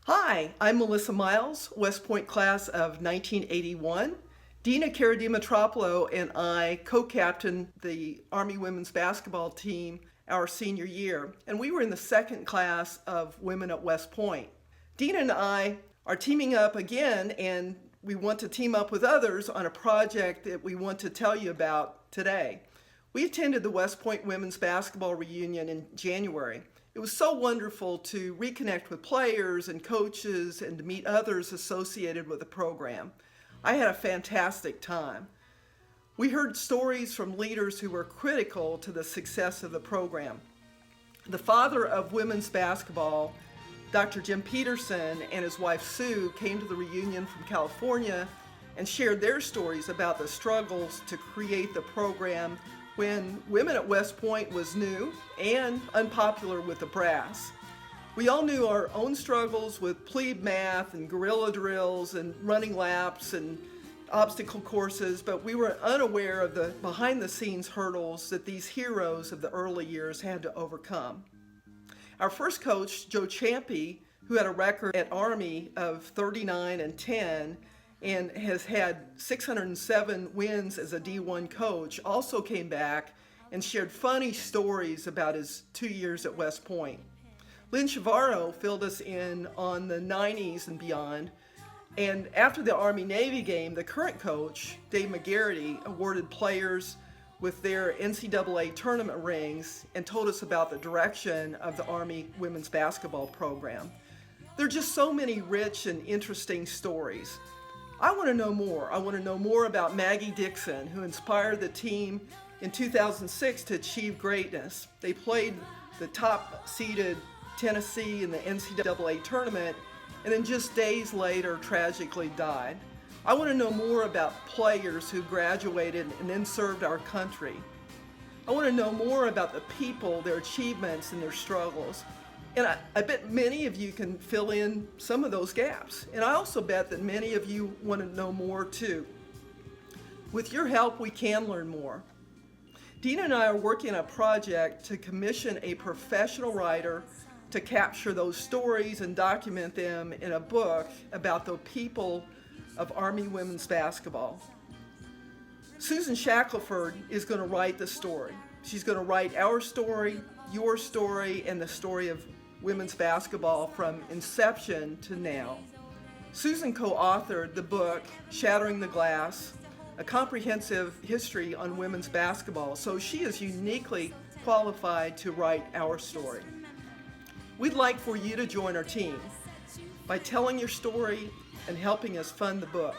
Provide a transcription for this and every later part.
Hi, I'm Melissa Miles, West Point class of 1981. Dina Karadimitropoulos and I co-captained the Army women's basketball team our senior year, and we were in the second class of women at West Point. Dina and I are teaming up again, and we want to team up with others on a project that we want to tell you about today. We attended the West Point women's basketball reunion in January. It was so wonderful to reconnect with players and coaches and to meet others associated with the program. I had a fantastic time. We heard stories from leaders who were critical to the success of the program. The father of women's basketball, Dr. Jim Peterson, and his wife Sue came to the reunion from California and shared their stories about the struggles to create the program when women at West Point was new and unpopular with the brass. We all knew our own struggles with plebe math and guerrilla drills and running laps and obstacle courses, but we were unaware of the behind-the-scenes hurdles that these heroes of the early years had to overcome. Our first coach, Joe Champy, who had a record at Army of 39-10, and has had 607 wins as a D1 coach, also came back and shared funny stories about his 2 years at West Point. Lynn Chavarro filled us in on the 90s and beyond, and after the Army-Navy game, the current coach, Dave McGarity, awarded players with their NCAA tournament rings and told us about the direction of the Army women's basketball program. There are just so many rich and interesting stories. I want to know more. I want to know more about Maggie Dixon, who inspired the team in 2006 to achieve greatness. They played the top-seeded Tennessee in the NCAA tournament, and then just days later tragically died. I want to know more about players who graduated and then served our country. I want to know more about the people, their achievements, and their struggles. And I bet many of you can fill in some of those gaps. And I also bet that many of you want to know more too. With your help, we can learn more. Dina and I are working on a project to commission a professional writer to capture those stories and document them in a book about the people of Army women's basketball. Susan Shackelford is going to write the story. She's going to write our story, your story, and the story of women's basketball from inception to now. Susan co-authored the book Shattering the Glass, a comprehensive history on women's basketball, so she is uniquely qualified to write our story. We'd like for you to join our team by telling your story and helping us fund the book.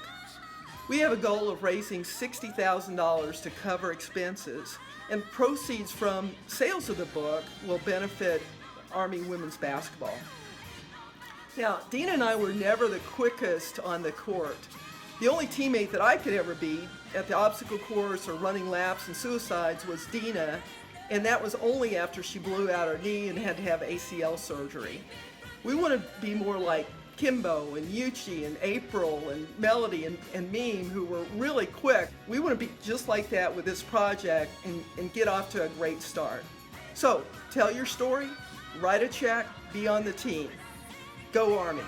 We have a goal of raising $60,000 to cover expenses, and proceeds from sales of the book will benefit Army women's basketball. Now, Dina and I were never the quickest on the court. The only teammate that I could ever beat at the obstacle course or running laps and suicides was Dina, and that was only after she blew out her knee and had to have ACL surgery. We want to be more like Kimbo and Yuchi and April and Melody and Meme, who were really quick. We want to be just like that with this project and get off to a great start. So, tell your story, write a check, be on the team. Go Army.